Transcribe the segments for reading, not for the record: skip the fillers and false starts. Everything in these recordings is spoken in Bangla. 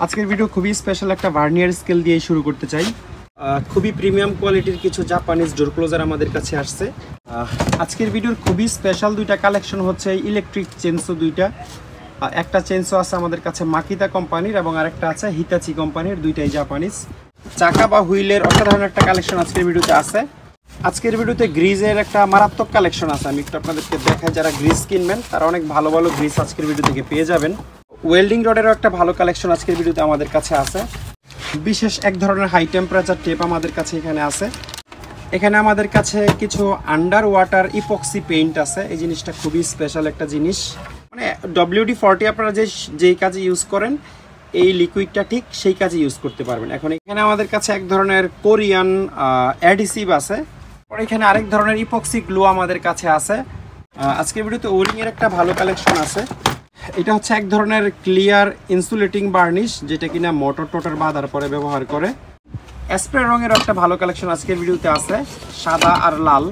আজকের ভিডিও খুবই স্পেশাল একটা ভার্নিয়ার স্কেল দিয়ে শুরু করতে চাই। খুবই প্রিমিয়াম কোয়ালিটির কিছু জাপানিজ ডোর ক্লোজার আমাদের কাছে আসছে। আজকের ভিডিওর খুবই স্পেশাল দুইটা কালেকশন হচ্ছে ইলেকট্রিক চেনসো দুইটা। একটা চেনসো আছে আমাদের কাছে মাকিতা কোম্পানির এবং আরেকটা আছে হিতাচি কোম্পানির, দুইটাই জাপানিজ। চাকা বা হুইলের অসাধারণ একটা কালেকশন আজকের ভিডিওতে আছে। আজকের ভিডিওতে গ্রিজের একটা মারাত্মক কালেকশন আছে, আমি একটু আপনাদেরকে দেখাই। যারা গ্রিজ কিনবেন তারা অনেক ভালো ভালো গ্রিজ আজকের ভিডিও থেকে পেয়ে যাবেন। ওয়েল্ডিং রডেরও একটা ভালো কালেকশন আজকের ভিডিওতে আমাদের কাছে আছে। বিশেষ এক ধরনের হাই টেম্পারেচার টেপ আমাদের কাছে এখানে আছে। এখানে আমাদের কাছে কিছু আন্ডার ওয়াটার ইপক্সি পেইন্ট আছে। এই জিনিসটা খুবই স্পেশাল একটা জিনিস, মানে WD-40 আপনারা যেই কাজে ইউজ করেন এই লিকুইডটা ঠিক সেই কাজে ইউজ করতে পারবেন। এখন এখানে আমাদের কাছে এক ধরনের কোরিয়ান অ্যাডিসিভ আছে, পরে এখানে আরেক ধরনের ইপক্সি গ্লু আমাদের কাছে আছে। আজকের ভিডিওতে ওরিংয়ের একটা ভালো কালেকশন আছে। এটা হচ্ছে এক ধরনের ক্লিয়ার ইনসুলেটিং বার্নিশ, যেটা কিনা মোটর টোটার বাঁধার পরে ব্যবহার করে। স্প্রে রঙের একটা ভালো কালেকশন আজকের ভিডিওতে আছে, সাদা আর লাল।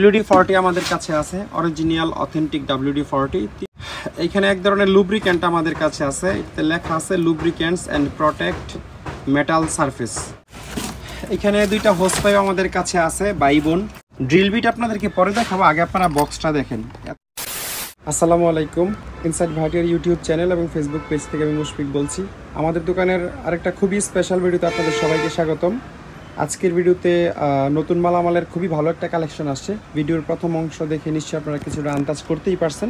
WD-40 আমাদের কাছে আছে, অরিজিনাল অথেন্টিক WD-40। এইখানে এক ধরনের লুব্রিক্যান্ট আমাদের কাছে আছে, এতে লেখা আছে lubricants and protect metal surface. এখানে দুইটা হোস পাইপ আমাদের কাছে আছে বাইবোন। ড্রিল বিট আপনাদেরকে পরে দেখাবো, আগে আপনারা বক্সটা দেখেন। আসসালামু আলাইকুম, ইনসাইড ভাটিয়ার ইউটিউব চ্যানেল এবং ফেসবুক পেজ থেকে আমি মুশফিক বলছি। আমাদের দোকানের আরেকটা খুবই স্পেশাল ভিডিওতে আপনাদের সবাইকে স্বাগতম। আজকের ভিডিওতে নতুন মালামালের খুবই ভালো একটা কালেকশন আসছে। ভিডিওর প্রথম অংশ দেখে নিশ্চয়ই আপনারা কিছুটা আন্দাজ করতেই পারছেন।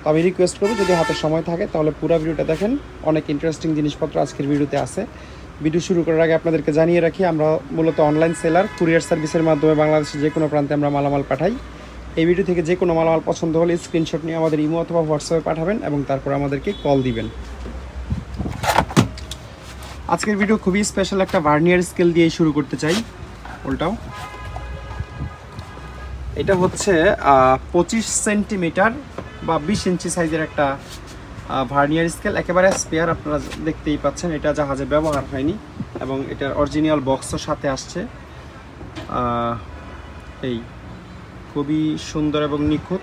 তো আমি রিকোয়েস্ট করবো যদি হাতে সময় থাকে তাহলে পুরো ভিডিওটা দেখেন, অনেক ইন্টারেস্টিং জিনিসপত্র আজকের ভিডিওতে আছে। ভিডিও শুরু করার আগে আপনাদেরকে জানিয়ে রাখি, আমরা মূলত অনলাইন সেলার, কুরিয়ার সার্ভিসের মাধ্যমে বাংলাদেশের যে কোনো প্রান্তে আমরা মালামাল পাঠাই। এই ভিডিও থেকে যে কোনো মালামাল পছন্দ হলে স্ক্রিনশট নিয়ে আমাদের ইমো অথবা হোয়াটসঅ্যাপে পাঠাবেন এবং তারপর আমাদেরকে কল দিবেন। আজকের ভিডিও খুবই স্পেশাল একটা ভার্নিয়ার স্কেল দিয়ে শুরু করতে চাই। উল্টাও, এটা হচ্ছে 25 সেন্টিমিটার বা 20 ইঞ্চি সাইজের একটা ভার্নিয়ার স্কেল, একেবারে স্পেয়ার। আপনারা দেখতেই পাচ্ছেন এটা জাহাজে ব্যবহার হয়নি এবং এটার অরিজিনাল বক্সের সাথে আসছে। এই খুবই সুন্দর এবং নিখুঁত।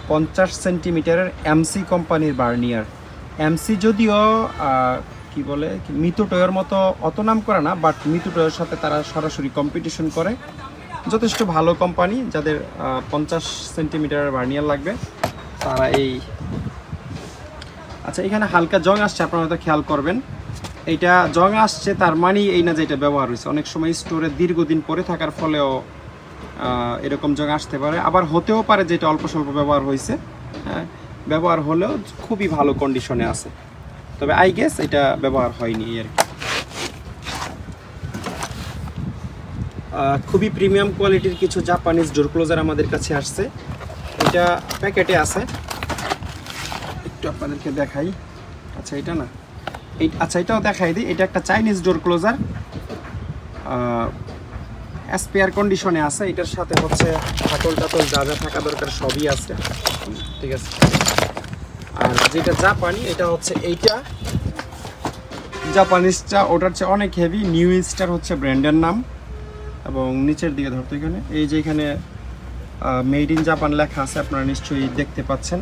50 সেন্টিমিটারের MC কোম্পানির ভার্নিয়ার। MC যদিও কি বলে মিতুটয়ের মতো অত নাম করে না, বাট মিতুটয়ের সাথে তারা সরাসরি কম্পিটিশন করে। যথেষ্ট ভালো কোম্পানি, যাদের 50 সেন্টিমিটারের ভার্নিয়ার লাগবে তারা এই। আচ্ছা, এখানে হালকা জং আসছে, আপনারা হয়তো খেয়াল করবেন। এইটা জং আসছে তার মানে এই না যে এটা ব্যবহার হয়েছে। অনেক সময় স্টোরে দীর্ঘদিন পরে থাকার ফলেও এরকম জং আসতে পারে, আবার হতেও পারে যেটা অল্প স্বল্প ব্যবহার হয়েছে। হ্যাঁ, ব্যবহার হলেও খুবই ভালো কন্ডিশনে আছে, তবে আই গেস এটা ব্যবহার হয়নি আর কি। খুবই প্রিমিয়াম কোয়ালিটির কিছু জাপানিজ ডোর ক্লোজার আমাদের কাছে আসছে। এটা প্যাকেটে আছে, একটু আপনাদেরকে দেখাই। আচ্ছা, এটা না, আচ্ছা এটাও দেখাই দিই। এটা একটা চাইনিজ ডোর ক্লোজার, স্পেয়ার কন্ডিশনে আছে। এটার সাথে হচ্ছে হাতল টাতল যা যা থাকা দরকার সবই আছে, ঠিক আছে। আর যেটা জাপানি, এটা হচ্ছে এইটা জাপানিজটা, ওটার চেয়ে অনেক হেভি। নিউ স্টার হচ্ছে ব্র্যান্ডের নাম, এবং নিচের দিকে ধরতো এখানে এই যে এখানে মেড ইন জাপান লেখা আছে, আপনারা নিশ্চয়ই দেখতে পাচ্ছেন।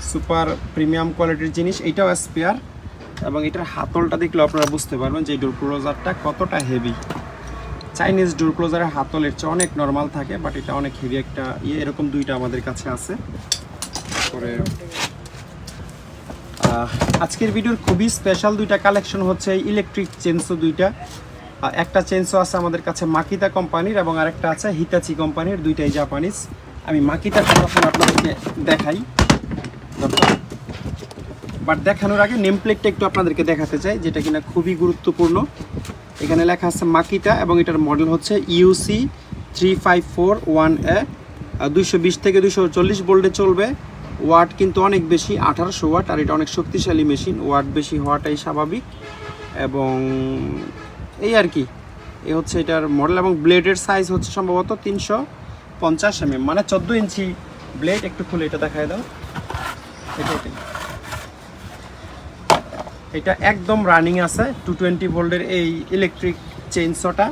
সুপার প্রিমিয়াম কোয়ালিটির জিনিস। এইটাও স্পেয়ার, এবং এটার হাতলটা দেখলে আপনারা বুঝতে পারবেন যে ডোর ক্লোজারটা কতটা হেভি। চাইনিজ ডোর ক্লোজারের হাতল এর চেয়ে অনেক নর্মাল থাকে, বাট এটা অনেক হেভি একটা ইয়ে। এরকম দুইটা আমাদের কাছে আছে। পরে আজকের ভিডিওর খুবই স্পেশাল দুইটা কালেকশন হচ্ছে ইলেকট্রিক চেনসো দুইটা। একটা চেনসো আছে আমাদের কাছে মাকিতা কোম্পানির এবং আরেকটা আছে হিতাচি কোম্পানির, দুইটাই জাপানিজ। আমি মাকিতাটা তখন আপনাদেরকে দেখাই, বাট দেখানোর আগে নেম প্লেটটা একটু আপনাদেরকে দেখাতে চাই, যেটা কিনা খুবই গুরুত্বপূর্ণ। এখানে লেখা আছে মাকিতা এবং এটার মডেল হচ্ছে UC 3541A। 220 থেকে 240 ভোল্টে চলবে। ওয়াট কিন্তু অনেক বেশি, 1800 ওয়াট। আর এটা অনেক শক্তিশালী মেশিন, ওয়াট বেশি হওয়াটাই স্বাভাবিক। এবং এই আর কি, এ হচ্ছে এটার মডেল। এবং ব্লেডের সাইজ হচ্ছে সম্ভবত 350 mm, মানে 14 ইঞ্চি ব্লেড। একটু খুলে এটা দেখায় দাও। এটা একদম রানিং আছে 220 ভোল্টের এই ইলেকট্রিক চেইনসটা।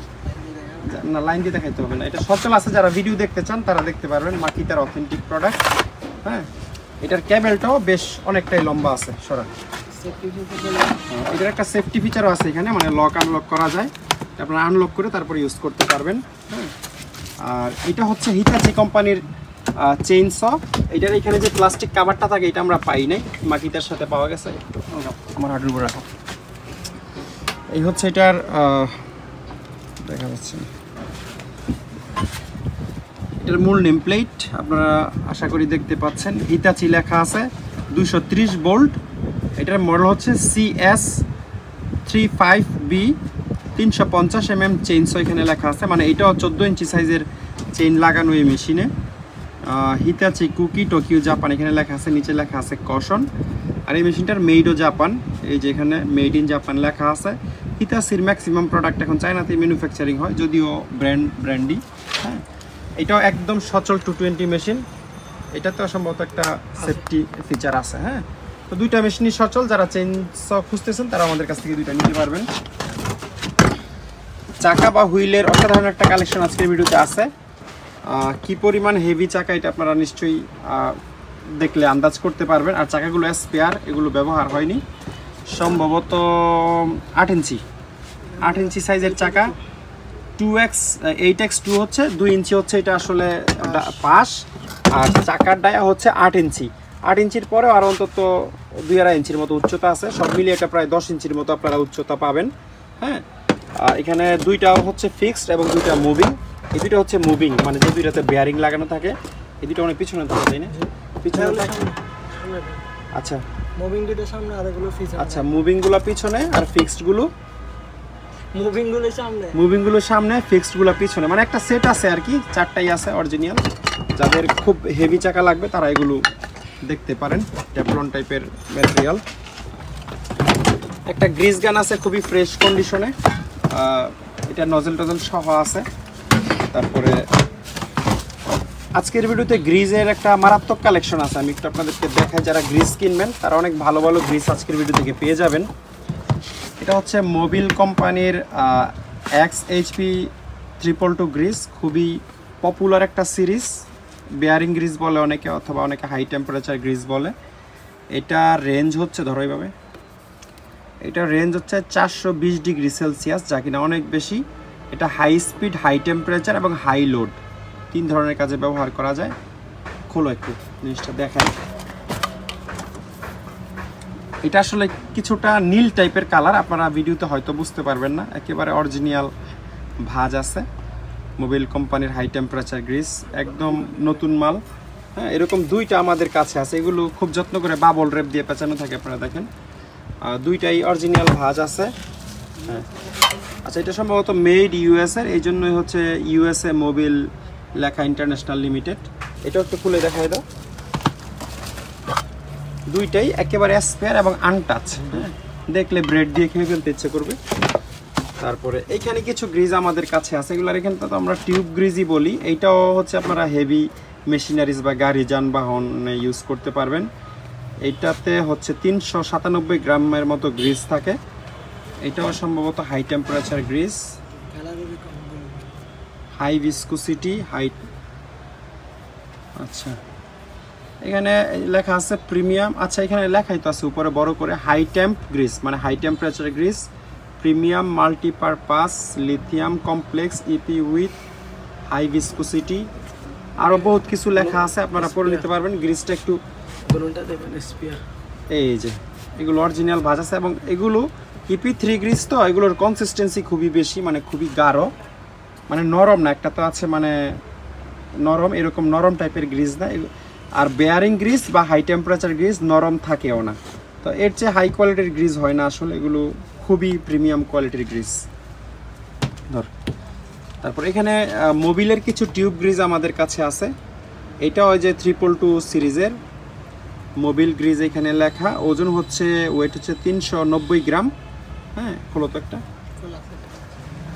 না, লাইন দিয়ে দেখাইতে হবে না, এটা সচল আছে। যারা ভিডিও দেখতে চান তারা দেখতে পারবেন। মাকিতার অথেন্টিক প্রোডাক্ট। হ্যাঁ, এটার ক্যাবেলটাও বেশ অনেকটাই লম্বা আছে সরা। এটার একটা সেফটি ফিচারও আছে এখানে, মানে লক আনলক করা যায়, আপনারা আনলক করে তারপর ইউজ করতে পারবেন। হ্যাঁ, আর এটা হচ্ছে হিতাচি কোম্পানির চেইন স। এটার এখানে যে প্লাস্টিক কাভারটা থাকে এটা আমরা পাই নাই, মাটিটার সাথে পাওয়া গেছে। আমার হাঁটুর উপর রাখো। এই হচ্ছে এটার দেখা যাচ্ছে এটার মূল নেম প্লেট, আপনারা আশা করি দেখতে পাচ্ছেন, হিতাচি লেখা আছে, 230 ভোল্ট। এটার মডেল হচ্ছে CS35B, 350 mm চেইনস এখানে লেখা আছে, মানে এটাও 14 ইঞ্চি সাইজের চেইন লাগানো এই মেশিনে। হিতাচি কুকি টোকিও জাপান এখানে লেখা আছে, নিচে লেখা আছে কশন। আর এই মেশিনটার মেডও জাপান, এই যে এখানে মেড ইন জাপান লেখা আছে। হিতাচির ম্যাক্সিমাম প্রোডাক্ট এখন চায়নাতেই ম্যানুফ্যাকচারিং হয়, যদিও ব্র্যান্ডি। হ্যাঁ, এটাও একদম সচল 220 মেশিন, এটাতেও সম্ভবত একটা সেফটি ফিচার আছে। হ্যাঁ, তো দুইটা মেশিনই সচল, যারা চেইনস খুঁজতেছেন তারা আমাদের কাছ থেকে দুইটা নিতে পারবেন। চাকা বা হুইলের অসাধারণ একটা কালেকশন আজকের ভিডিওতে আছে। কি পরিমাণ হেভি চাকা এটা আপনারা নিশ্চয়ই দেখলে আন্দাজ করতে পারবেন। আর চাকাগুলো স্পেয়ার, এগুলো ব্যবহার হয়নি, সম্ভবত 8 ইঞ্চি সাইজের চাকা। 8x2 হচ্ছে 2 ইঞ্চি হচ্ছে এটা আসলে পাশ, আর চাকার ডায়া হচ্ছে 8 ইঞ্চি। 8 ইঞ্চির পরেও আর অন্তত 2-2.5 ইঞ্চির মতো উচ্চতা আছে, সব মিলিয়ে এটা প্রায় 10 ইঞ্চির মতো আপনারা উচ্চতা পাবেন। হ্যাঁ, এখানে দুইটা হচ্ছে ফিক্সড এবং দুইটা মুভিং। এই দুইটা হচ্ছে মুভিং, মানে যে দুইটাতে বেয়ারিং লাগানো থাকে, এই দুইটা অনেক পিছনে থাকে, তাই না? পিছনে থাকে। আচ্ছা, মুভিং দুটো সামনে আর এগুলো পিছনে। আচ্ছা, মুভিংগুলো পিছনে আর ফিক্সডগুলো মুভিংগুলো সামনে, ফিক্সডগুলো পিছনে, মানে একটা সেট আছে আর কি, 4টাই আছে অরিজিনাল। যাদের খুব হেভি চাকা লাগবে তারা এগুলো দেখতে পারেন, টেফলন টাইপের ম্যাটেরিয়াল। একটা গ্রিজ গান আছে খুবই ফ্রেশ কন্ডিশনে, এটা নজল টজল সহ আছে। তারপরে আজকের ভিডিওতে গ্রিজের একটা মারাত্মক কালেকশন আছে, আমি একটু আপনাদেরকে দেখাই। যারা গ্রিজ কিনবেন তারা অনেক ভালো ভালো গ্রিজ আজকের ভিডিও থেকে পেয়ে যাবেন। এটা হচ্ছে মোবিল কোম্পানির XHP 222 গ্রিজ, খুবই পপুলার একটা সিরিজ। বেয়ারিং গ্রিজ বলে অনেকে, অথবা অনেকে হাই টেম্পারেচার গ্রিজ বলে। এটা রেঞ্জ হচ্ছে, ধরো এইভাবে, এটা রেঞ্জ হচ্ছে 420 ডিগ্রি সেলসিয়াস, যা কিনা অনেক বেশি। এটা হাই স্পিড, হাই টেম্পারেচার এবং হাই লোড, 3 ধরনের কাজে ব্যবহার করা যায়। খোলো একটু জিনিসটা দেখায়। এটা আসলে কিছুটা নীল টাইপের কালার, আপনারা ভিডিওতে হয়তো বুঝতে পারবেন না, একেবারে অরিজিনাল ভাঁজ আছে। মোবিল কোম্পানির হাই টেম্পারেচার গ্রিজ, একদম নতুন মাল। হ্যাঁ, এরকম দুইটা আমাদের কাছে আছে, এগুলো খুব যত্ন করে বাবল রেপ দিয়ে পেঁচানো থাকে, আপনারা দেখেন। দুইটাই অরিজিনাল ভাঁজ আছে। হ্যাঁ, আচ্ছা, এটা সম্ভবত মেড ইউএসএর, এই জন্যই হচ্ছে ইউএসএ মোবিল লেখা, ইন্টারন্যাশনাল লিমিটেড। এটাও একটু খুলে দেখাই দাও। দুইটাই একেবারে স্পেয়ার এবং আনটাচ, দেখলে ব্রেড দিয়ে খেয়ে ফেলতে ইচ্ছে করবে। তারপরে এইখানে কিছু গ্রিজ আমাদের কাছে আছে, এগুলোর এখানে তো আমরা টিউব গ্রিজই বলি। এইটাও হচ্ছে আপনারা হেভি মেশিনারিজ বা গাড়ি যানবাহনে ইউজ করতে পারবেন। এইটাতে হচ্ছে 397 গ্রামের মতো গ্রিজ থাকে। এটাও সম্ভবত high temperature grease, high viscosity, high. আচ্ছা, এখানে লেখা আছে প্রিমিয়াম। আচ্ছা, এখানে লেখাই তো আছে উপরে বড় করে, হাই টেম্প গ্রিজ, মানে high temperature grease, premium multipurpose lithium complex EP with high viscosity, আরও বহুত কিছু লেখা আছে, আপনারা পড়ে নিতে পারবেন। গ্রিজটা একটু এই যে এগুলো অরিজিনাল ভাঁজ আছে, এবং এগুলো EP3 গ্রিজ, তো এগুলোর কনসিস্টেন্সি খুবই বেশি, মানে খুবই গাঢ়, মানে নরম না। একটা তো আছে মানে নরম, এরকম নরম টাইপের গ্রিজ না। আর বেয়ারিং গ্রিজ বা হাই টেম্পারেচার গ্রিজ নরম থাকেও না, তো এর চেয়ে হাই কোয়ালিটির গ্রিজ হয় না আসলে, এগুলো খুবই প্রিমিয়াম কোয়ালিটির গ্রিজ। ধর, তারপর এখানে মোবিলের কিছু টিউব গ্রিজ আমাদের কাছে আছে। এটা ওই যে 322 সিরিজের মোবিল গ্রিজ, এখানে লেখা, ওজন হচ্ছে, ওয়েট হচ্ছে 390 গ্রাম। হ্যাঁ, খোলো তো একটা।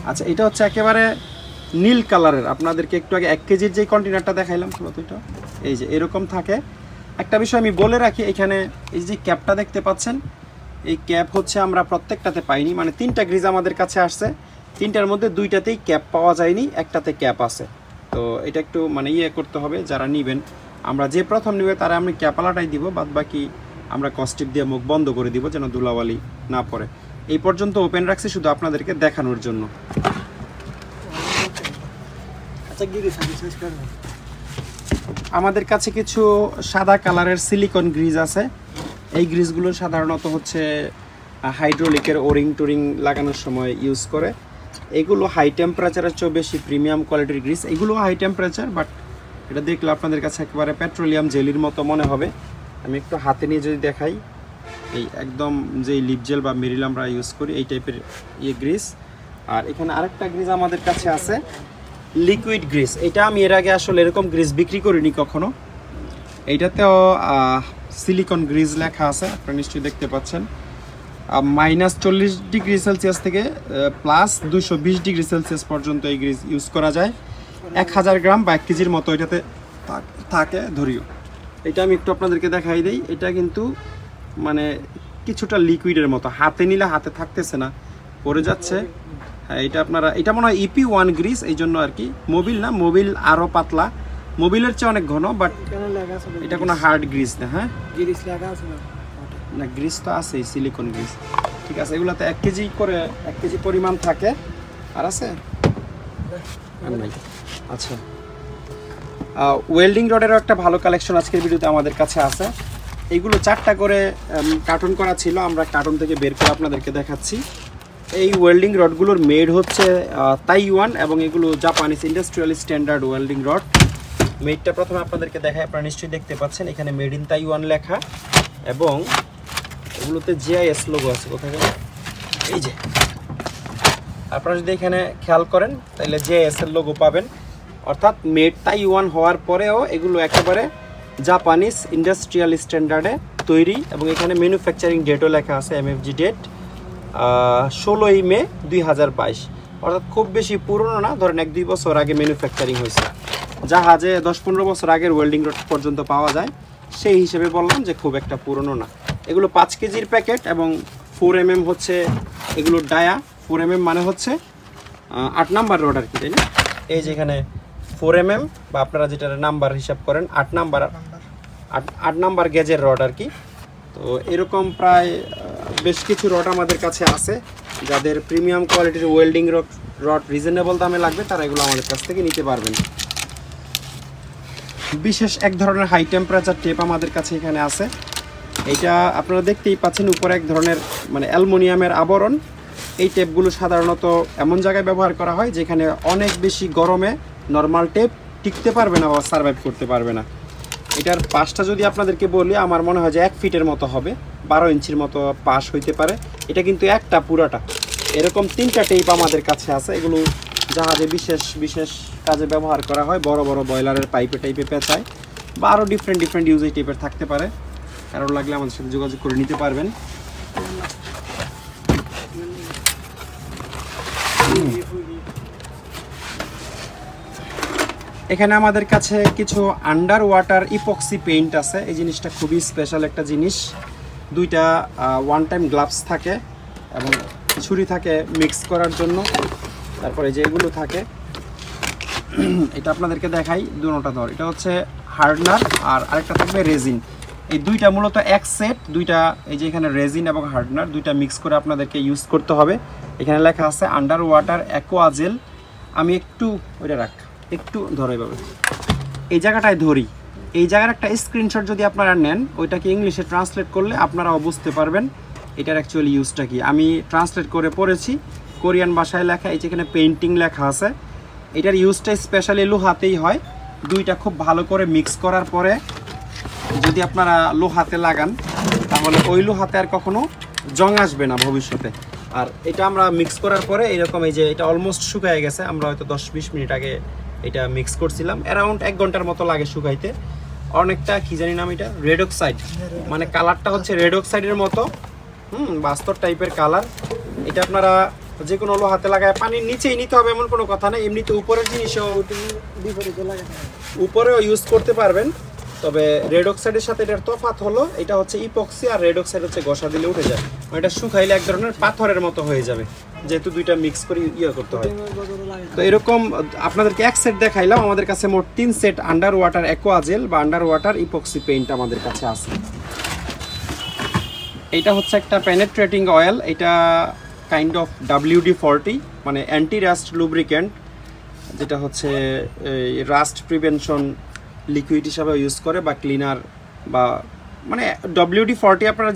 আচ্ছা, এটা হচ্ছে একেবারে নীল কালারের, আপনাদেরকে একটু আগে 1 কেজির যে কন্টেনারটা দেখাইলাম, খোলো তো এটা, এই যে এরকম থাকে। একটা বিষয় আমি বলে রাখি, এখানে এই যে ক্যাপটা দেখতে পাচ্ছেন, এই ক্যাপ হচ্ছে আমরা প্রত্যেকটাতে পাইনি, মানে 3টা গ্রিজ আমাদের কাছে আসছে, 3টার মধ্যে 2টাতেই ক্যাপ পাওয়া যায়নি, একটাতে ক্যাপ আছে। তো এটা একটু মানে ইয়ে করতে হবে যারা নেবেন, আমরা যে প্রথম নিবে তারা আমি ক্যাপালাটাই দিব, বাদ বাকি আমরা কস্টিপ দিয়ে মুখ বন্ধ করে দিব যেন ধুলাবালি না পড়ে। এই পর্যন্ত ওপেন রাখছি শুধু আপনাদেরকে দেখানোর জন্য। আচ্ছা গ্রিস শেষ করবেন। আমাদের কাছে কিছু সাদা কালারের সিলিকন গ্রিজ আছে। এই গ্রিজগুলো সাধারণত হচ্ছে হাইড্রোলিকের ওরিং টোরিং লাগানোর সময় ইউজ করে। এগুলো হাই টেম্পারেচারের চেয়ে বেশি প্রিমিয়াম কোয়ালিটির গ্রিজ। এগুলো হাই টেম্পারেচার, বাট এটা দেখলে আপনাদের কাছে একেবারে পেট্রোলিয়াম জেলির মতো মনে হবে। আমি একটু হাতে নিয়ে যদি দেখাই, এই একদম যে লিপ জেল বা মেরিল আমরা ইউজ করি এই টাইপের গ্রিজ। আর এখানে আরেকটা গ্রিজ আমাদের কাছে আছে লিকুইড গ্রিজ। এটা আমি এর আগে আসলে এরকম গ্রিজ বিক্রি করিনি কখনো। এইটাতেও সিলিকন গ্রিজ লেখা আছে, আপনারা নিশ্চয়ই দেখতে পাচ্ছেন। -40 ডিগ্রি সেলসিয়াস থেকে প্লাস 220 ডিগ্রি সেলসিয়াস পর্যন্ত এই গ্রিজ ইউজ করা যায়। 1000 গ্রাম বা 1 কেজির মতো এটাতে থাকে ধরিও। এটা আমি একটু আপনাদেরকে দেখাই দিই। এটা কিন্তু মানে কিছুটা লিকুইডের মতো, হাতে নিলে হাতে থাকতেছে না, পড়ে যাচ্ছে। হ্যাঁ, এটা আপনারা, এটা মনে হয় EP1 গ্রিজ, এই জন্য আর কি। মোবিল না, মোবিল আরও পাতলা, মোবিলের চেয়ে অনেক ঘন, বাট এটা কোনো হার্ড গ্রিজ না। হ্যাঁ, গ্রিস লেখা আছে না, গ্রিজ তো আছেই, সিলিকন গ্রিজ। ঠিক আছে, এগুলোতে 1 কেজি করে 1 কেজি পরিমাণ থাকে। আর আছে নাই? আচ্ছা, ওয়েল্ডিং রডেরও একটা ভালো কালেকশন আজকের ভিডিওতে আমাদের কাছে আছে। এইগুলো 4টা করে কার্টুন করা ছিল, আমরা কার্টুন থেকে বের করে আপনাদেরকে দেখাচ্ছি। এই ওয়েল্ডিং রডগুলোর মেড হচ্ছে তাইওয়ান, এবং এগুলো জাপানিজ ইন্ডাস্ট্রিয়াল স্ট্যান্ডার্ড ওয়েল্ডিং রড। মেডটা প্রথমে আপনাদেরকে দেখায়, আপনারা নিশ্চয়ই দেখতে পাচ্ছেন এখানে মেড ইন তাইওয়ান লেখা, এবং এগুলোতে GIS লোগো আছে। কোথায় গেল? এই যে, আপনারা যদি এখানে খেয়াল করেন তাহলে GIS এর লোগো পাবেন। অর্থাৎ মেড তাইওয়ান হওয়ার পরেও এগুলো একেবারে জাপানিজ ইন্ডাস্ট্রিয়াল স্ট্যান্ডার্ডে তৈরি, এবং এখানে ম্যানুফ্যাকচারিং ডেটও লেখা আছে, MFG ডেট 16ই মে 2022। অর্থাৎ খুব বেশি পুরনো না, ধরেন 1-2 বছর আগে ম্যানুফ্যাকচারিং হয়েছে। জাহাজে 10-15 বছর আগের ওয়েল্ডিং রড পর্যন্ত পাওয়া যায়, সেই হিসেবে বললাম যে খুব একটা পুরনো না। এগুলো 5 কেজির প্যাকেট, এবং 4mm হচ্ছে এগুলো ডায়া। 4mm মানে হচ্ছে 8 নাম্বার রড আর কি, তাই না? এই যে এখানে 4mm, বা আপনারা যেটা নাম্বার হিসাব করেন 8 নাম্বার গেজের রড আর কি। তো এরকম প্রায় বেশ কিছু রড আমাদের কাছে আছে। যাদের প্রিমিয়াম কোয়ালিটির ওয়েল্ডিং রড রিজনেবল দামে লাগবে তারা এগুলো আমাদের কাছ থেকে নিতে পারবেন। বিশেষ এক ধরনের হাই টেম্পারেচার টেপ আমাদের কাছে এখানে আছে। এটা আপনারা দেখতেই পাচ্ছেন, উপরে এক ধরনের মানে অ্যালুমিনিয়ামের আবরণ। এই টেপগুলো সাধারণত এমন জায়গায় ব্যবহার করা হয় যেখানে অনেক বেশি গরমে নর্মাল টেপ টিকতে পারবে না বা সার্ভাইভ করতে পারবে না। এটার পাশটা যদি আপনাদেরকে বলি, আমার মনে হয় যে 1 ফিটের মতো হবে, 12 ইঞ্চির মতো পাশ হইতে পারে। এটা কিন্তু একটা পুরাটা। এরকম 3টা টেপ আমাদের কাছে আছে। এগুলো জাহাজে বিশেষ বিশেষ কাজে ব্যবহার করা হয়, বড় বড় বয়লারের পাইপে টাইপে পেঁচায়, বা আরও ডিফারেন্ট ইউজ এই টেপের থাকতে পারে। কারোর লাগলে আমাদের সাথে যোগাযোগ করে নিতে পারবেন। এখানে আমাদের কাছে কিছু আন্ডার ওয়াটার ইপক্সি পেইন্ট আছে। এই জিনিসটা খুবই স্পেশাল একটা জিনিস। 2টা ওয়ান টাইম গ্লাভস থাকে, এবং ছুরি থাকে মিক্স করার জন্য। তারপরে যে এগুলো থাকে, এটা আপনাদেরকে দেখাই, দুটোটা ধর। এটা হচ্ছে হার্ডনার, আর আরেকটা থাকবে রেজিন। এই 2টা মূলত এক সেট। 2টা, এই যে এখানে রেজিন এবং হার্ডনার 2টা মিক্স করে আপনাদেরকে ইউজ করতে হবে। এখানে লেখা আছে আন্ডার ওয়াটার অ্যাকোয়া জেল। আমি একটু ওইটা একটু ধরে পাবে, এই জায়গাটায় ধরি। এই জায়গার একটা স্ক্রিনশট যদি আপনারা নেন, ওইটাকে ইংলিশে ট্রান্সলেট করলে আপনারাও বুঝতে পারবেন এটার অ্যাকচুয়ালি ইউজটা কি। আমি ট্রান্সলেট করে পড়েছি, কোরিয়ান ভাষায় লেখা। এই যে এখানে পেইন্টিং লেখা আছে। এটার ইউজটা স্পেশালি লোহাতেই হয়। 2টা খুব ভালো করে মিক্স করার পরে যদি আপনারা লোহাতে লাগান, তাহলে ওই লোহাতে আর কখনো জং আসবে না ভবিষ্যতে। আর এটা আমরা মিক্স করার পরে এরকম, এই যে এটা অলমোস্ট শুকায় গেছে। আমরা হয়তো 10-20 মিনিট আগে এটা মিক্স করছিলাম। অ্যারাউন্ড 1 ঘন্টার মতো লাগে শুকাইতে। অনেকটা কি জানি নাম, এটা রেড অক্সাইড, মানে কালারটা হচ্ছে রেড অক্সাইডের মতো, বাস্তব টাইপের কালার। এটা আপনারা যে কোনো লোহাতে লাগায় পানির নিচেই নিতে হবে এমন কোনো কথা নেই। এমনিতে উপরের জিনিসও উপরেও ইউজ করতে পারবেন। তবে রেড অক্সাইডের সাথে এটার তফাৎ হলো এটা হচ্ছে ইপক্সি, আর রেড অক্সাইড হচ্ছে ঘষা দিলে উঠে যায়, এটা শুকাইলে এক ধরনের পাথরের মতো হয়ে যাবে, যেহেতু দুইটা মিক্স করে করতে হয়। তো এরকম আপনাদেরকে এক সেট দেখাইলাম, আমাদের কাছে মোট 3 সেট আন্ডার ওয়াটার অ্যাকোয়াজেল বা আন্ডার ওয়াটার ইপক্সি পেইন্ট আমাদের কাছে আছে। এটা হচ্ছে একটা পেনেট্রেটিং অয়েল, এটা কাইন্ড অফ WD-40, মানে অ্যান্টি রাস্ট লুব্রিক্যান্ট, যেটা হচ্ছে রাস্ট প্রিভেনশন লিকুইড হিসাবে ইউজ করে বা ক্লিনার, বা মানে WD-40 আপনারা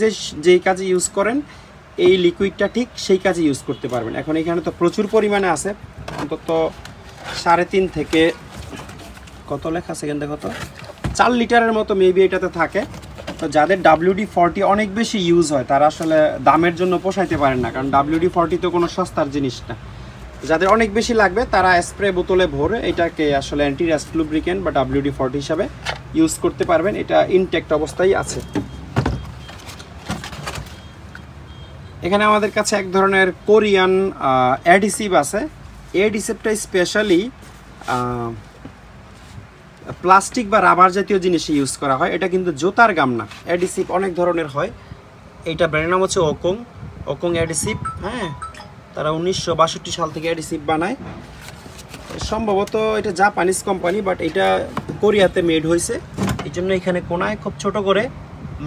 যেই কাজে ইউজ করেন এই লিকুইডটা ঠিক সেই কাজে ইউজ করতে পারবেন। এখন এখানে তো প্রচুর পরিমাণে আছে, অন্তত 3.5 থেকে কত লেখা সেকেন্ড দেখো তো 4 লিটারের মতো মেবি এটাতে থাকে। তো যাদের WD-40 অনেক বেশি ইউজ হয় তারা আসলে দামের জন্য পোষাইতে পারেন না, কারণ WD-40 তো কোনো সস্তার জিনিস না। যাদের অনেক বেশি লাগবে তারা স্প্রে বোতলে ভরে এটাকে আসলে অ্যান্টি রাস্ট লুব্রিক্যান্ট বা WD-40 হিসাবে ইউজ করতে পারবেন, এটা ইনটেক্ট অবস্থায় আছে। এখানে আমাদের কাছে এক ধরনের কোরিয়ান অ্যাডিসিভ আছে, অ্যাডিসিভটা স্পেশালি প্লাস্টিক বা রাবার জাতীয় জিনিসে ইউজ করা হয়, এটা কিন্তু জুতার গাম না। অ্যাডিসিভ অনেক ধরনের হয়, এইটা ব্র্যান্ড নাম হচ্ছে ওকং অ্যাডিসিভ। হ্যাঁ, তারা 1962 সাল থেকে অ্যাডিসিভ বানায়, সম্ভবত এটা জাপানিজ কোম্পানি, বাট এটা কোরিয়াতে মেড হয়েছে, এই জন্য এখানে কোনায় খুব ছোট করে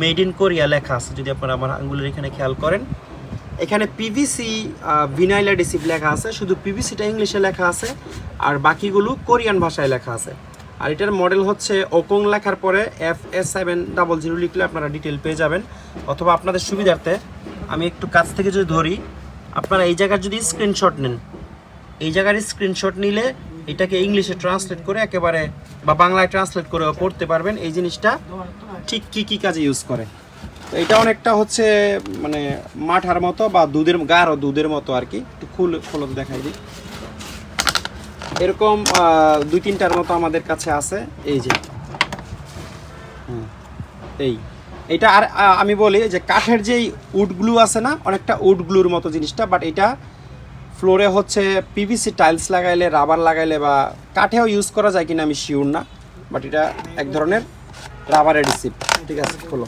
মেড ইন কোরিয়া লেখা আছে। যদি আপনারা আমার আঙ্গুলের এখানে খেয়াল করেন, এখানে PVC ভিনাইল অ্যাডিসিভ লেখা আছে, শুধু PVCটা ইংলিশে লেখা আছে আর বাকিগুলো কোরিয়ান ভাষায় লেখা আছে। আর এটার মডেল হচ্ছে ওকং লেখার পরে FS700 লিখলে আপনারা ডিটেল পেয়ে যাবেন, অথবা আপনাদের সুবিধার্থে আমি একটু কাছ থেকে যদি ধরি, আপনারা এই জায়গার যদি স্ক্রিনশট নেন, এই জায়গার স্ক্রিনশট নিলে এটাকে ইংলিশে ট্রান্সলেট করে একেবারে বা বাংলায় ট্রান্সলেট করে পড়তে পারবেন এই জিনিসটা ঠিক কী কাজে ইউজ করে। তো এটা অনেকটা হচ্ছে মানে মাঠার মতো বা দুধের গাঢ় দুধের মতো আর কি, একটু খোলো দেখাই দিই। এরকম 2-3টার মতো আমাদের কাছে আছে, এই যে এইটা। আর আমি বলি যে কাঠের যেই উড গ্লু আছে না, অনেকটা উড গ্লুর মতো জিনিসটা, বাট এটা ফ্লোরে হচ্ছে PVC টাইলস লাগাইলে, রাবার লাগাইলে বা কাঠেও ইউজ করা যায় কিনা আমি শিওর না, বাট এটা এক ধরনের রাবার অ্যাডিসিভ। ঠিক আছে, খোলো,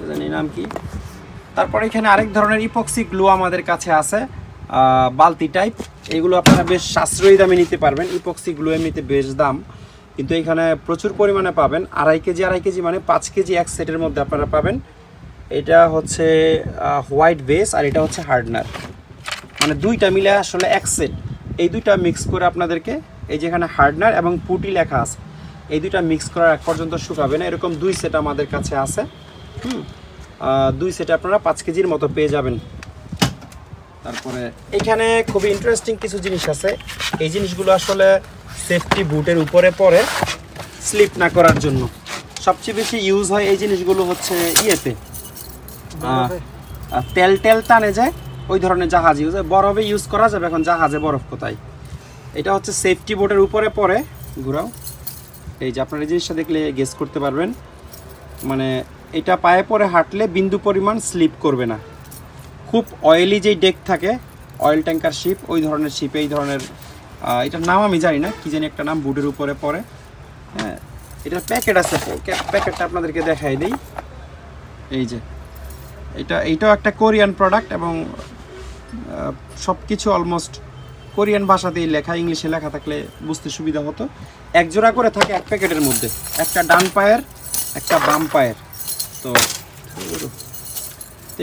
জানি নাম কি। তারপরে এখানে আরেক ধরনের ইপক্সি গ্লু আমাদের কাছে আছে, বালতি টাইপ, এগুলো আপনারা বেশ সাশ্রয়ী দামে নিতে পারবেন। ইপক্সি গ্লু এমনিতে বেশ দাম, কিন্তু এখানে প্রচুর পরিমাণে পাবেন, 2.5 কেজি মানে 5 কেজি এক সেটের মধ্যে আপনারা পাবেন। এটা হচ্ছে হোয়াইট বেস আর এটা হচ্ছে হার্ডনার, মানে দুইটা মিলে আসলে এক সেট। এই দুইটা মিক্স করে আপনাদেরকে, এই যেখানে হার্ডনার এবং পুটি লেখা আছে, এই দুইটা মিক্স করার এক পর্যন্ত শুকাবে না, এরকম 2 সেট আমাদের কাছে আছে। 2 সেটে আপনারা 5 কেজির মতো পেয়ে যাবেন। তারপরে এখানে খুবই ইন্টারেস্টিং কিছু জিনিস আছে, এই জিনিসগুলো আসলে সেফটি বুটের উপরে পরে স্লিপ না করার জন্য সবচেয়ে বেশি ইউজ হয়। এই জিনিসগুলো হচ্ছে ইয়েতে তেল টানে যায়, ওই ধরনের জাহাজ ইউজ হয়, বরফে ইউজ করা যাবে। এখন জাহাজে বরফ কোথায়, এটা হচ্ছে সেফটি বোটের উপরে পরে ঘুরাও, এই যে আপনারা এই জিনিসটা দেখলে গেস করতে পারবেন, মানে এটা পায়ে পরে হাঁটলে বিন্দু পরিমাণ স্লিপ করবে না। খুব অয়েলি যেই ডেক থাকে, অয়েল ট্যাঙ্কার শিপ, ওই ধরনের শিপে এই ধরনের, এটার নাম আমি জানি না, কি জানি একটা নাম, বুটের উপরে পরে। হ্যাঁ, এটার প্যাকেট আছে, প্যাকেটটা আপনাদেরকে দেখাই দিই। এই যে এইটাও একটা কোরিয়ান প্রোডাক্ট এবং সব কিছু অলমোস্ট কোরিয়ান ভাষাতেই লেখা, ইংলিশে লেখা থাকলে বুঝতে সুবিধা হতো। এক জোড়া করে থাকে এক প্যাকেটের মধ্যে, একটা ডান পায়ের একটা বাম পায়ের। তো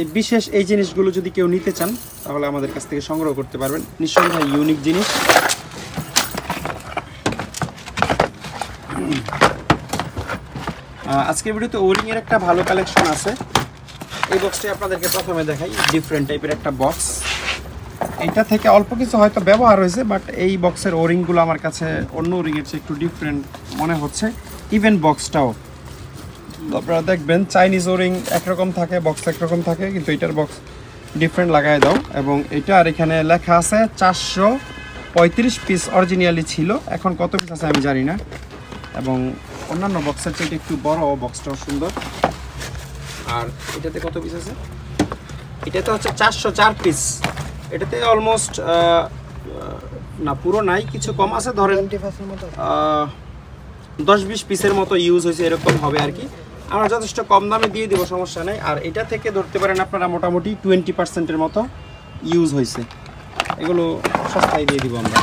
এই বিশেষ এই জিনিসগুলো যদি কেউ নিতে চান তাহলে আমাদের কাছ থেকে সংগ্রহ করতে পারবেন, নিঃসন্দেহে ইউনিক জিনিস। আজকের ভিডিওতে ওরিংয়ের একটা ভালো কালেকশন আছে। এই বক্সটি আপনাদেরকে প্রথমে দেখাই, ডিফারেন্ট টাইপের একটা বক্স। এটা থেকে অল্প কিছু হয়তো ব্যবহার হয়েছে, বাট এই বক্সের ওরিংগুলো আমার কাছে অন্য ওরিংয়ের চেয়ে একটু ডিফারেন্ট মনে হচ্ছে। ইভেন বক্সটাও আপনারা দেখবেন চাইনিজ ওরিং একরকম থাকে, বক্স একরকম থাকে, কিন্তু এটার বক্স ডিফারেন্ট লাগাই দাও। এবং এটা আর এখানে লেখা আছে 435 পিস অরিজিনালি ছিল, এখন কত পিস আছে আমি জানি না। এবং অন্যান্য বক্সের চেয়ে একটু বড়, বক্সটাও সুন্দর। আর এটাতে কত পিস আছে, এটাতে হচ্ছে 404 পিস, এটাতে অলমোস্ট না পুরো নাই, কিছু কম আছে, ধরেন 20% মতো 10-20 পিসের মতো ইউজ হয়েছে, এরকম হবে আর কি। আমরা যথেষ্ট কম দামে দিয়ে দিব, সমস্যা নেই। আর এটা থেকে ধরতে পারেন আপনারা মোটামুটি 20%-এর মতো ইউজ হয়েছে, এগুলো সস্তায় দিয়ে দিব আমরা।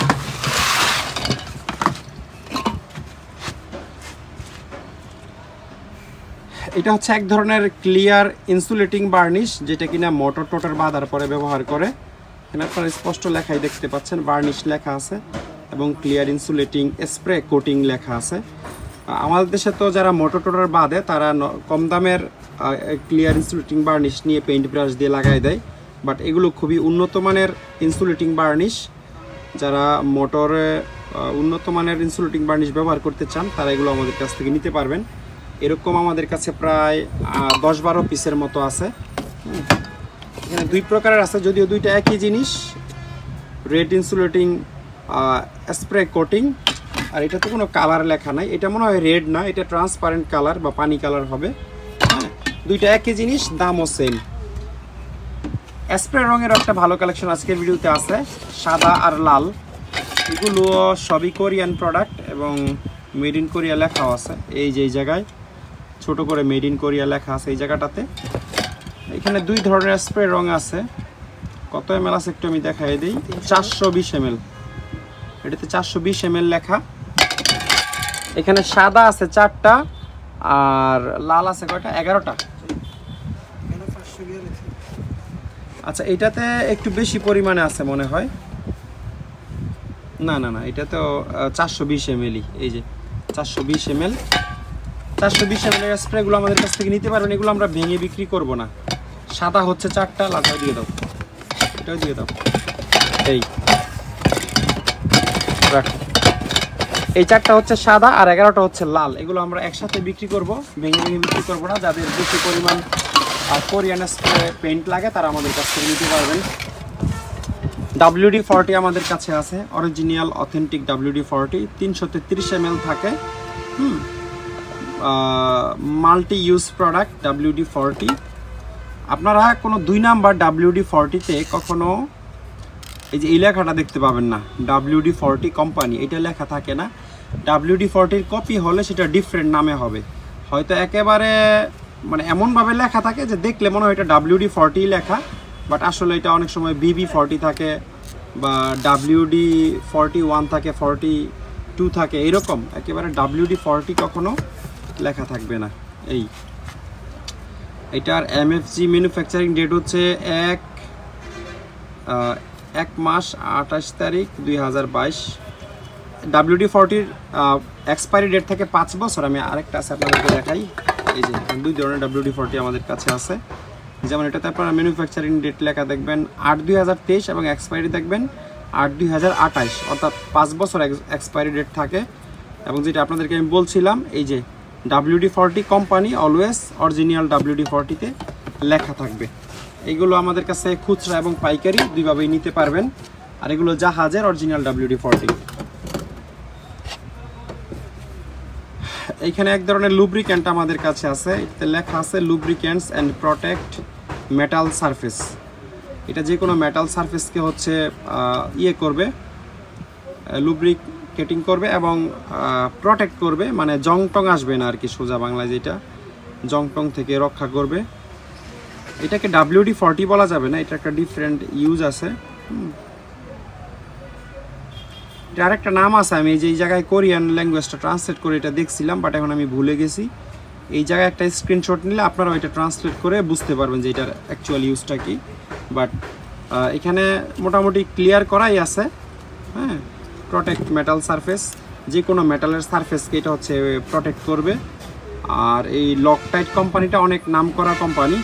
এটা হচ্ছে এক ধরনের ক্লিয়ার ইনসুলেটিং বার্নিশ, যেটা কিনা মোটর টোটার বাঁধার পরে ব্যবহার করে। এখানে আপনারা স্পষ্ট লেখাই দেখতে পাচ্ছেন, বার্নিশ লেখা আছে এবং ক্লিয়ার ইনসুলেটিং স্প্রে কোটিং লেখা আছে। আমাদের দেশে তো যারা মোটর টোটার বাঁধে তারা কম দামের ক্লিয়ার ইনসুলেটিং বার্নিশ নিয়ে পেইন্ট ব্রাশ দিয়ে লাগাই দেয়, বাট এগুলো খুবই উন্নত মানের ইনসুলেটিং বার্নিশ। যারা মোটরে উন্নত মানের ইনসুলেটিং বার্নিশ ব্যবহার করতে চান তারা এগুলো আমাদের কাছ থেকে নিতে পারবেন। এরকম আমাদের কাছে প্রায় 10-12 পিসের মতো আছে। এখানে 2 প্রকারের আছে, যদিও দুইটা একই জিনিস, রেড ইনসুলেটিং স্প্রে কোটিং, আর এটাতে কোনো কালার লেখা নাই। এটা মনে হয় রেড না, এটা ট্রান্সপারেন্ট কালার বা পানি কালার হবে। হ্যাঁ, দুইটা একই জিনিস, দামও সেম। স্প্রে রঙের একটা ভালো কালেকশন আজকের ভিডিওতে আছে, সাদা আর লাল। এগুলো সবই কোরিয়ান প্রোডাক্ট এবং মেড ইন কোরিয়া লেখাও আছে। এই যে এই জায়গায় ছোট করে মেড ইন কোরিয়া লেখা আছে এই জায়গাটাতে। এখানে 2 ধরনের স্প্রে রং আছে, কত ml আছে একটু আমি দেখাই দিই। 420 ml, এটাতে 420 ml লেখা। এখানে সাদা আছে 4টা আর লাল আছে কয়টা, 11টা। আচ্ছা, এটাতে একটু বেশি পরিমাণে আছে মনে হয়। না না না, এটা তো 420 ml, এই যে 420 ml। 420 ml এর স্প্রেগুলো আমাদের কাছ থেকে নিতে পারবেন, এগুলো আমরা ভেঙে বিক্রি করব না। সাদা হচ্ছে 4টা, লালটাও দিয়ে দাও, এটাও দিয়ে দাও। এই রাখো, এই 4টা হচ্ছে সাদা আর 11টা হচ্ছে লাল। এগুলো আমরা একসাথে বিক্রি করব, ভেঙে ভেঙে বিক্রি করব না। যাদের বেশি পরিমাণ কোরিয়ান স্প্রে পেইন্ট লাগে তারা আমাদের কাছ থেকে নিতে পারবেন। WD-40 আমাদের কাছে আছে, অরিজিনাল অথেন্টিক WD-40, 333 ml থাকে। Multi use product WD-40। আপনারা কোনো 2 নাম্বার WD-40-তে কখনো এই যে এই লেখাটা দেখতে পাবেন না, WD-40 কোম্পানি, এটা লেখা থাকে না। WD-40-র কপি হলে সেটা ডিফারেন্ট নামে হবে, হয়তো একেবারে মানে এমনভাবে লেখা থাকে যে দেখলে মনে হয় এটা WD-40 লেখা, বাট আসলে এটা অনেক সময় BB-40 থাকে বা WD-41 থাকে, 42 থাকে, এরকম। একেবারে WD-40 কখনো লেখা থাকবে না। এটার MFG ম্যানুফ্যাকচারিং ডেট হচ্ছে 1 মাস 28 তারিখ 2022। WD-40-র এক্সপায়ারি ডেট থেকে 5 বছর। আমি আরেকটা আছে আপনাদেরকে দেখাই, এই যে 2 ধরনের WD-40 আমাদের কাছে আছে। যেমন এটাতে আপনারা ম্যানুফ্যাকচারিং ডেট লেখা দেখবেন 8/2023 এবং এক্সপায়ারি দেখবেন 8/2028, অর্থাৎ 5 বছর এক্সপায়ারি ডেট থাকে। এবং যেটা আপনাদেরকে আমি বলছিলাম, এই যে WD-40 কোম্পানি অলওয়েজ অরিজিনাল WD-40-তে লেখা থাকবে। এগুলো আমাদের কাছে খুচরা এবং পাইকারি দুইভাবেই নিতে পারবেন। আর এগুলো জাহাজের অরিজিনাল WD-40। এইখানে এক ধরনের লুব্রিক্যান্ট আমাদের কাছে আছে, এতে লেখা আছে lubricants and protect metal surface. এটা যে কোনো মেটাল সারফেসকে হচ্ছে করবে, লুব্রিকেটিং করবে এবং প্রোটেক্ট করবে, মানে জং টং আসবে না আর কি, সোজা বাংলায় যেটা, জং টং থেকে রক্ষা করবে। এটাকে WD-40 বলা যাবে না, এটা একটা ডিফারেন্ট ইউজ আছে। এটা আরেকটা নাম আছে, আমি এই যে এই জায়গায় কোরিয়ান ল্যাঙ্গুয়েজটা ট্রান্সলেট করে এটা দেখছিলাম, বাট এখন আমি ভুলে গেছি। এই জায়গায় একটা স্ক্রিনশট নিলে আপনারা ওইটা ট্রান্সলেট করে বুঝতে পারবেন যে এটার অ্যাকচুয়াল ইউজটা কি। বাট এখানে মোটামুটি ক্লিয়ার করাই আছে। হ্যাঁ, প্রোটেক্ট মেটাল সারফেস, যে কোনো মেটালের সারফেসকে এটা হচ্ছে প্রোটেক্ট করবে। আর এই লকটাইট কোম্পানিটা অনেক নাম করা কোম্পানি।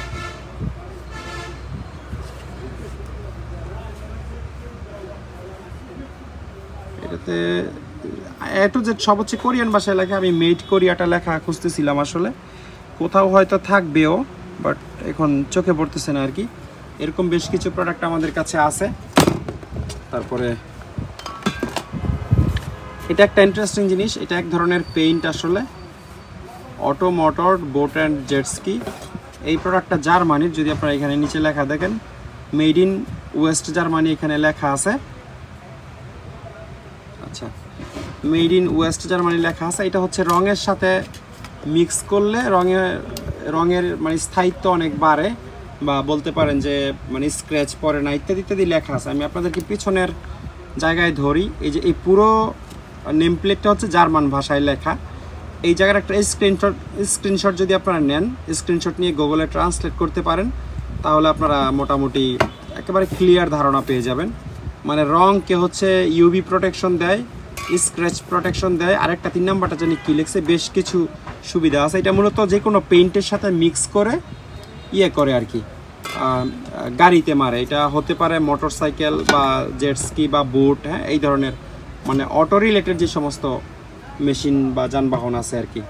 এটাতে A to Z সব হচ্ছে কোরিয়ান ভাষায় লেখা। আমি মেড কোরিয়াটা লেখা খুঁজতেছিলাম, আসলে কোথাও হয়তো থাকবেও, বাট এখন চোখে পড়তেছে না আর কি। এরকম বেশ কিছু প্রোডাক্ট আমাদের কাছে আছে। তারপরে এটা একটা ইন্টারেস্টিং জিনিস, এটা এক ধরনের পেইন্ট, আসলে auto motor boat and jet ski. এই প্রোডাক্টটা জার্মানির, যদি আপনারা এখানে নিচে লেখা দেখেন মেড ইন ওয়েস্ট জার্মানি, এখানে লেখা আছে। আচ্ছা, মেড ইন ওয়েস্ট জার্মানি লেখা আছে। এটা হচ্ছে রঙের সাথে মিক্স করলে রঙের মানে স্থায়িত্ব অনেক বাড়ে, বা বলতে পারেন যে মানে স্ক্র্যাচ পড়ে না, ইত্যাদি ইত্যাদি লেখা আছে। আমি আপনাদেরকে পিছনের জায়গায় ধরি। এই যে এই পুরো নেম প্লেটটা হচ্ছে জার্মান ভাষায় লেখা। এই জায়গার একটা স্ক্রিনশট যদি আপনারা নেন, স্ক্রিনশট নিয়ে গুগলে ট্রান্সলেট করতে পারেন, তাহলে আপনারা মোটামুটি একেবারে ক্লিয়ার ধারণা পেয়ে যাবেন। মানে রঙকে হচ্ছে ইউভি প্রোটেকশন দেয়, স্ক্র্যাচ প্রোটেকশন দেয়, আরেকটা 3 নাম্বারটা জানি কী লিখছে, বেশ কিছু সুবিধা আছে। এটা মূলত যে কোনো পেইন্টের সাথে মিক্স করে করে আর কি গাড়িতে মারে। এটা হতে পারে মোটরসাইকেল বা জেটস্কি বা বোট, হ্যাঁ, এই ধরনের মানে অটো রিলেটেড যে সমস্ত মেশিন বা যানবাহন আছে আর কি।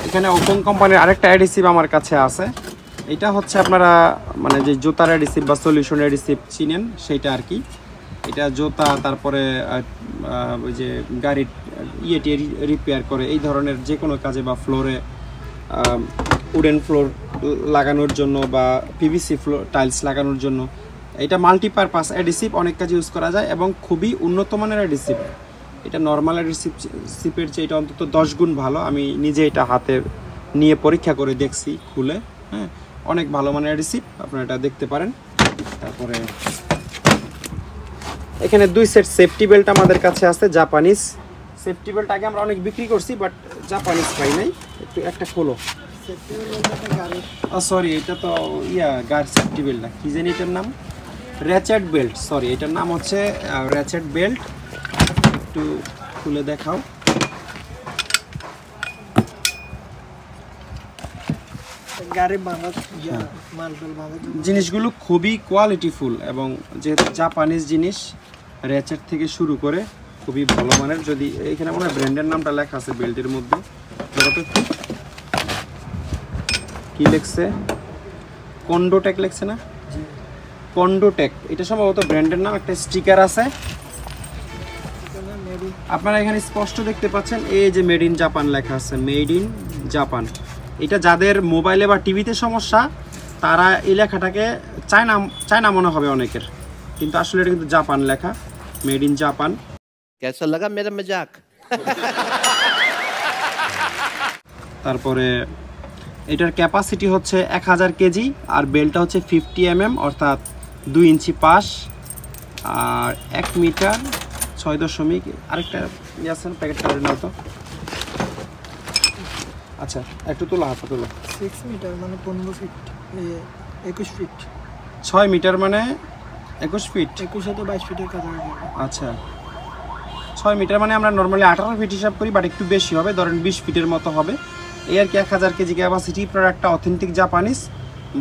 এখানে ওপেন কোম্পানির আরেকটা অ্যাডিসিভ আমার কাছে আছে। এটা হচ্ছে আপনারা মানে যে জুতার অ্যাডিসিভ বা সলিউশন অ্যাডিসিভ চিনেন সেইটা আর কি। এটা জুতা, তারপরে ওই যে গাড়ির রিপেয়ার করে, এই ধরনের যে কোনো কাজে, বা ফ্লোরে উডেন ফ্লোর লাগানোর জন্য বা পিভিসি ফ্লোর টাইলস লাগানোর জন্য এটা মাল্টিপারপাস অ্যাডিসিভ, অনেক কাজে ইউজ করা যায় এবং খুবই উন্নত মানের অ্যাডিসিভ। এটা নর্মাল অ্যাডিসিভের চেয়ে এটা অন্তত 10 গুণ ভালো। আমি নিজে এটা হাতে নিয়ে পরীক্ষা করে দেখছি খুলে, হ্যাঁ, অনেক ভালো মানের অ্যাডিসিভ, আপনারা এটা দেখতে পারেন। তারপরে এখানে 2 সেট সেফটি বেল্ট আমাদের কাছে আছে, জাপানিজ সেফটি বেল্ট। আগে আমরা অনেক বিক্রি করছি, বাট জাপানিজ পাই নাই। একটু একটা খোলো। সরি, এটা তো গাড়ির সেফটি বেল্ট না, কি জানি এটার নাম, র্যাচেট বেল্ট। সরি, এটার নাম হচ্ছে র্যাচেট বেল্ট। একটু খুলে দেখাও। জিনিসগুলো খুবই কোয়ালিটিফুল এবং যেহেতু জাপানিজ জিনিস, র্যাচেট থেকে শুরু করে খুবই ভালো মানের। যদি এখানে মনে হয় ব্র্যান্ডের নামটা লেখা আছে বেল্টের মধ্যে, কি লিখছে, কন্ডোটেক লিখছে না, কন্ডোটেক, এটা সম্ভবত ব্র্যান্ডের নাম। একটা স্টিকার আছে, আপনারা এখানে স্পষ্ট দেখতে পাচ্ছেন, এই যে মেড ইন জাপান লেখা আছে, মেড ইন জাপান। এটা যাদের মোবাইলে বা টিভিতে সমস্যা, তারা এই লেখাটাকে চায়না মনে হবে অনেকের, কিন্তু আসলে এটা কিন্তু জাপান লেখা, মেড ইন জাপান। कैसा लगा मेरा मजाक? তারপরে এটার ক্যাপাসিটি হচ্ছে 1000 কেজি, আর বেল্টটা হচ্ছে 50 mm, অর্থাৎ 2 ইঞ্চি পাশ, আর 1 মিটার 6 আরেকটা আছে প্যাকেট করে নাও তো। আচ্ছা, একটু তোলা, হাতে তোলা। 6 মিটার মানে 15 ফিট, 21 ফিট। 6 মিটার মানে 21 ফিট, 21 সাথে 22 ফিটের কাছাকাছি। আচ্ছা, 6 মিটার মানে আমরা নর্মালি 18 ফিট হিসাব করি, বাট একটু বেশি হবে, ধরেন 20 ফিটের মতো হবে এই আর কি। 1000 কেজি ক্যাপাসিটি, প্রোডাক্টটা অথেন্টিক জাপানিজ,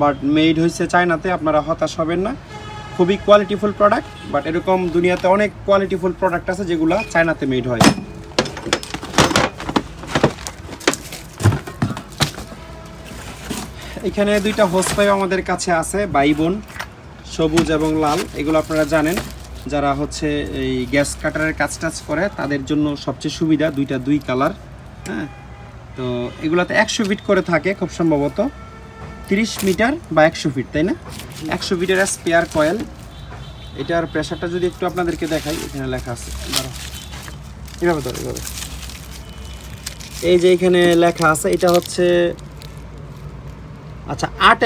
বাট মেড হয়েছে চায়নাতে। আপনারা হতাশ হবেন না, খুবই কোয়ালিটিফুল প্রোডাক্ট। বাট এরকম দুনিয়াতে অনেক কোয়ালিটিফুল প্রোডাক্ট আছে যেগুলো চায়নাতে মেড হয়। এখানে 2টা হোস পাইপ আমাদের কাছে আছে, বাইবোন, সবুজ এবং লাল। এগুলো আপনারা জানেন, যারা হচ্ছে এই গ্যাস কাটারের কাজ টাজ করে তাদের জন্য সবচেয়ে সুবিধা, 2 কালার, হ্যাঁ। তো এগুলাতে 100 ফিট করে থাকে খুব সম্ভবত, 30 মিটার বা 100 ফিট, তাই না? 100 ফিটের স্পেয়ার কয়েল। এটার প্রেসারটা যদি একটু আপনাদেরকে দেখাই, এখানে লেখা আছে, এভাবে ধরো, এভাবে। এই যে এখানে লেখা আছে, এটা হচ্ছে আচ্ছা 8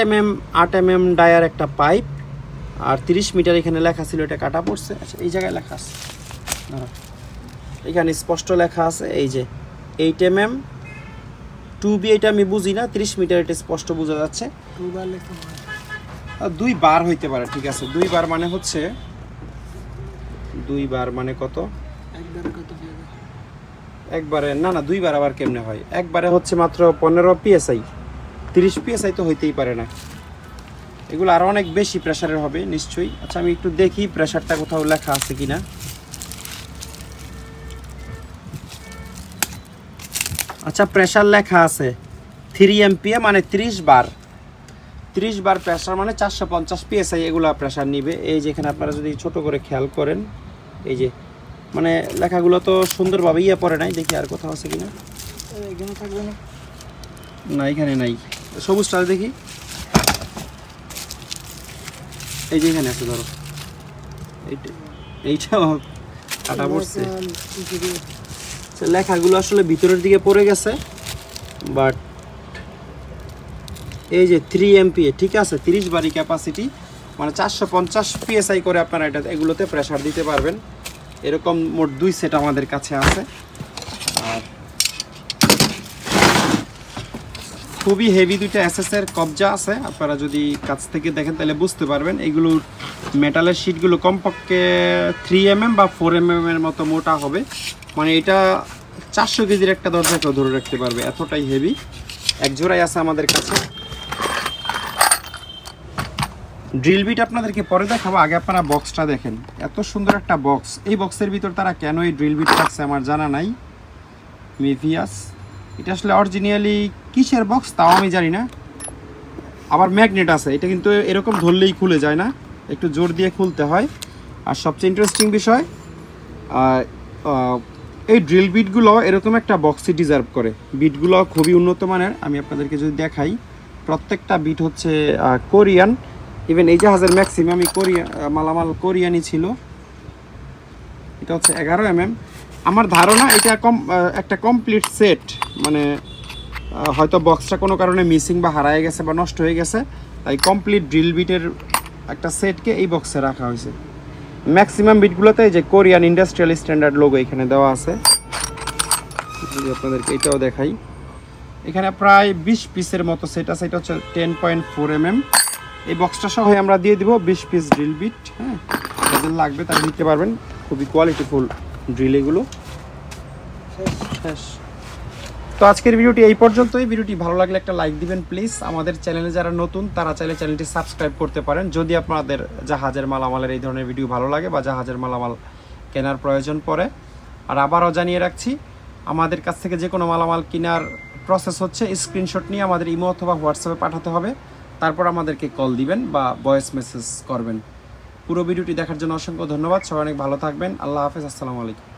mm ডায়ার একটা পাইপ, আর 30 মিটার এখানে লেখা ছিল, এটা কাটা পড়ছে। আচ্ছা, এই জায়গায় লেখা আছে, এখানে স্পষ্ট লেখা আছে, এই যে 8 mm 2B, এটা আমি বুঝি না, 30 মিটার এটা স্পষ্ট বোঝা যাচ্ছে। 2 বার লেখা, 2 বার হইতে পারে, ঠিক আছে। 2 বার মানে হচ্ছে 2 বার মানে কত? একবারে কত হবে? একবারে না, 2 বার আবার কেমনে হয়? একবারে হচ্ছে মাত্র 15 PSI, 30 PSI তো হইতেই পারে না, এগুলো আরো অনেক বেশি প্রেসারের হবে নিশ্চয়ই। আচ্ছা, আমি একটু দেখি প্রেসারটা কোথাও লেখা আছে কিনা। আচ্ছা, প্রেসার লেখা আছে 3 MPa, মানে 30 বার প্রেসার, মানে 450 PSI এগুলা প্রেসার নিবে। এই যে এখানে আপনারা যদি ছোট করে খেয়াল করেন, এই যে মানে লেখাগুলো তো সুন্দরভাবে পড়ে নাই, দেখি আর কোথাও আছে কিনা। এখানে থাকবে না, না এখানে নাই, সবুজটা দেখি, এই যে এখানে আছে, ধরো এইটাও কাটা পড়ছে। লেখাগুলো আসলে ভিতরের দিকে পড়ে গেছে, বাট এই যে 3 MPa ঠিক আছে, 30 বারি ক্যাপাসিটি, মানে 450 PSI করে আপনারা এগুলোতে প্রেসার দিতে পারবেন। এরকম মোট 2 সেট আমাদের কাছে আছে। আর খুবই হেভি দুইটা SS এর কবজা আছে, আপনারা যদি কাছ থেকে দেখেন তাহলে বুঝতে পারবেন। এগুলোর মেটালের শিটগুলো কমপক্ষে 3 mm বা 4 mm এর মতো মোটা হবে, মানে এটা 400 কেজির একটা দরজাকেও ধরে রাখতে পারবে, এতটাই হেভি। এক জোড়াই আছে আমাদের কাছে। ড্রিল বিট আপনাদেরকে পরে দেখাবো, আগে আপনারা বক্সটা দেখেন। এত সুন্দর একটা বক্স, এই বক্সের ভিতর তারা কেন এই ড্রিল বিট রাখছে আমার জানা নাই। মেভিয়াস, এটা আসলে অরিজিনালি কিসের বক্স তাও আমি জানি না। আবার ম্যাগনেট আছে, এটা কিন্তু এরকম ধরলেই খুলে যায় না, একটু জোর দিয়ে খুলতে হয়। আর সবচেয়ে ইন্টারেস্টিং বিষয়, এই ড্রিল বিটগুলো এরকম একটা বক্সই ডিজার্ভ করে। বিটগুলো খুবই উন্নত মানের। আমি আপনাদেরকে যদি দেখাই, প্রত্যেকটা বিট হচ্ছে কোরিয়ান। ইভেন এই জাহাজের ম্যাক্সিমামই মালামাল কোরিয়ানই ছিল। এটা হচ্ছে 11 mm। আমার ধারণা এটা একটা কমপ্লিট সেট, মানে হয়তো বক্সটা কোনো কারণে মিসিং বা হারায় গেছে বা নষ্ট হয়ে গেছে, তাই কমপ্লিট ড্রিল বিটের একটা সেটকে এই বক্সে রাখা হয়েছে। ম্যাক্সিমাম বিটগুলোতে যে কোরিয়ান ইন্ডাস্ট্রিয়াল স্ট্যান্ডার্ড লোগো এখানে দেওয়া আছে। আপনাদেরকে এটাও দেখাই, এখানে প্রায় 20 পিসের মতো সেট আছে। এটা হচ্ছে 10.4 mm। এই বক্সটা সহ আমরা দিয়ে দিব 20 পিস ড্রিল বিট। হ্যাঁ, যাদের লাগবে তারা নিতে পারবেন, খুবই কোয়ালিটিফুল ড্রিল এগুলো। শেষ। তো আজকের ভিডিওটি এই পর্যন্তই। ভিডিওটি ভালো লাগলে একটা লাইক দিবেন প্লিজ। আমাদের চ্যানেলে যারা নতুন তারা চাইলে চ্যানেলটি সাবস্ক্রাইব করতে পারেন, যদি আপনাদের জাহাজের মালামালের এই ধরনের ভিডিও ভালো লাগে বা জাহাজের মালামাল কেনার প্রয়োজন পড়ে। আর আবারও জানিয়ে রাখছি, আমাদের কাছ থেকে যে কোনো মালামাল কেনার প্রসেস হচ্ছে স্ক্রিনশট নিয়ে আমাদের ইমো অথবা হোয়াটসঅ্যাপে পাঠাতে হবে, তারপর আমাদেরকে কল দিবেন বা ভয়েস মেসেজ করবেন। পুরো ভিডিওটি দেখার জন্য অসংখ্য ধন্যবাদ। সবাই অনেক ভালো থাকবেন। আল্লাহ হাফেজ, আসসালামু আলাইকুম।